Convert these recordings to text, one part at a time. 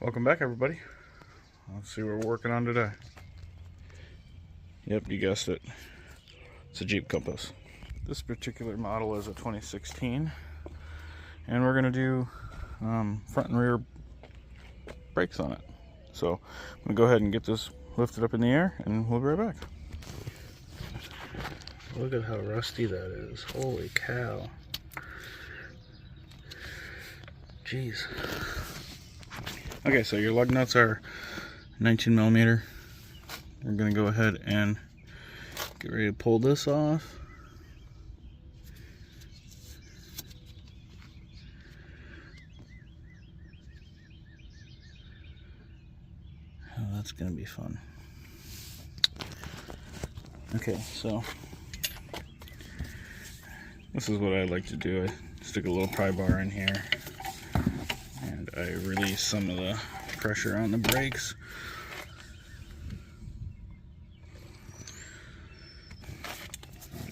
Welcome back, everybody. Let's see what we're working on today. Yep, you guessed it. It's a Jeep Compass. This particular model is a 2016, and we're going to do front and rear brakes on it. So I'm going to go ahead and get this lifted up in the air, and we'll be right back. Look at how rusty that is. Holy cow. Jeez. Okay, so your lug nuts are 19 millimeter. We're going to go ahead and get ready to pull this off. Oh, that's going to be fun. Okay, so this is what I like to do. I stick a little pry bar in here, and I release some of the pressure on the brakes.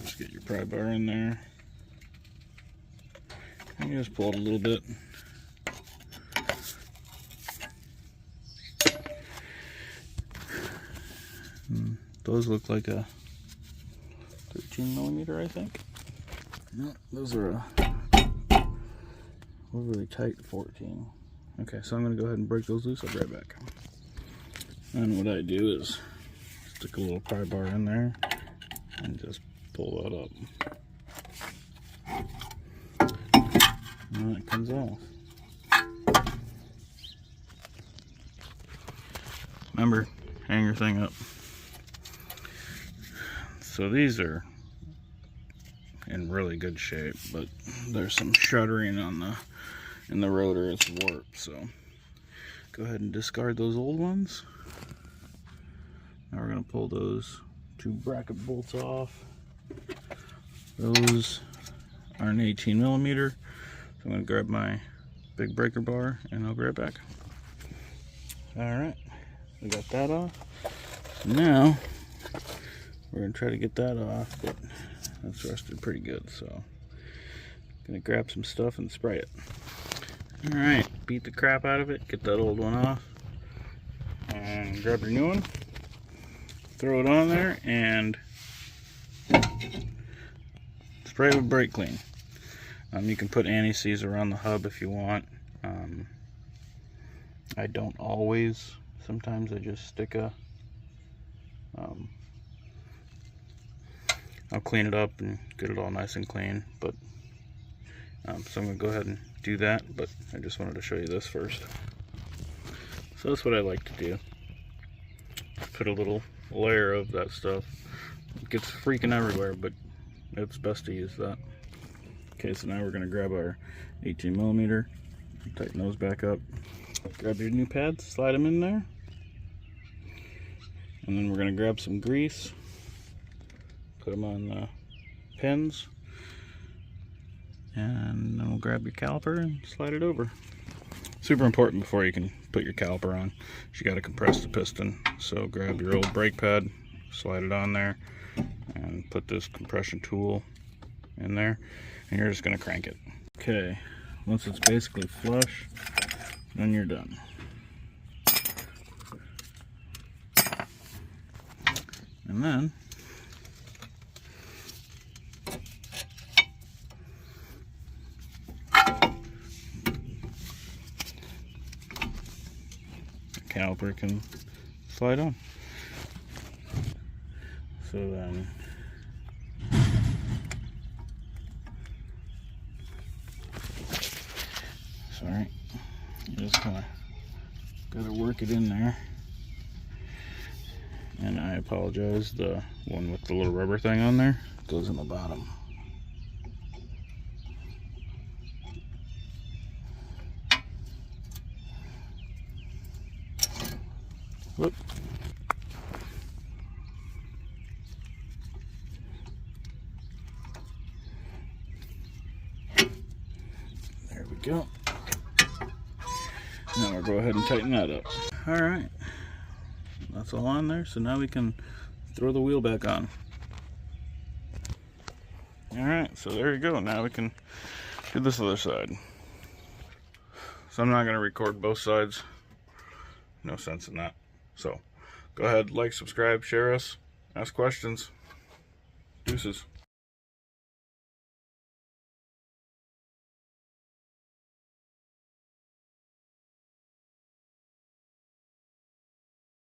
Just get your pry bar in there, and you just pull it a little bit. Those look like a 13 millimeter, I think. No, those are a overly tight 14. Okay, so I'm going to go ahead and break those loose. I'll be right back. And what I do is stick a little pry bar in there and just pull that up. And it comes off. Remember, hang your thing up. So these are in really good shape, but there's some shuttering on in the rotor. It's warped, so go ahead and discard those old ones. Now we're going to pull those two bracket bolts off. Those are an 18 millimeter. So I'm going to grab my big breaker bar and I'll be right back. Alright, we got that off. Now we're going to try to get that off, but that's rusted pretty good, so I'm going to grab some stuff and spray it. Alright, beat the crap out of it, get that old one off, and grab your new one, throw it on there, and spray it with brake clean. You can put anti-seize around the hub if you want. I don't always. Sometimes I just stick a I'll clean it up and get it all nice and clean, but so I'm going to go ahead and do that, but I just wanted to show you this first. So that's what I like to do. Put a little layer of that stuff. It gets freaking everywhere, but it's best to use that. Okay, so now we're going to grab our 18 millimeter, tighten those back up. Grab your new pads, slide them in there, and then we're going to grab some grease. Put them on the pins, and then we'll grab your caliper and slide it over. Super important before you can put your caliper on, you got to compress the piston. So grab your old brake pad, slide it on there, and put this compression tool in there, and you're just going to crank it. Okay, once it's basically flush, then you're done. And then caliper can slide on. So then sorry, you just kind of got to work it in there. And I apologize, the one with the little rubber thing on there goes in the bottom. Whoop. There we go. Now we'll go ahead and tighten that up. Alright, that's all on there, so now we can throw the wheel back on. Alright, so there you go. Now we can do this other side. So I'm not going to record both sides no sense in that. So go ahead, like, subscribe, share us, ask questions. Deuces.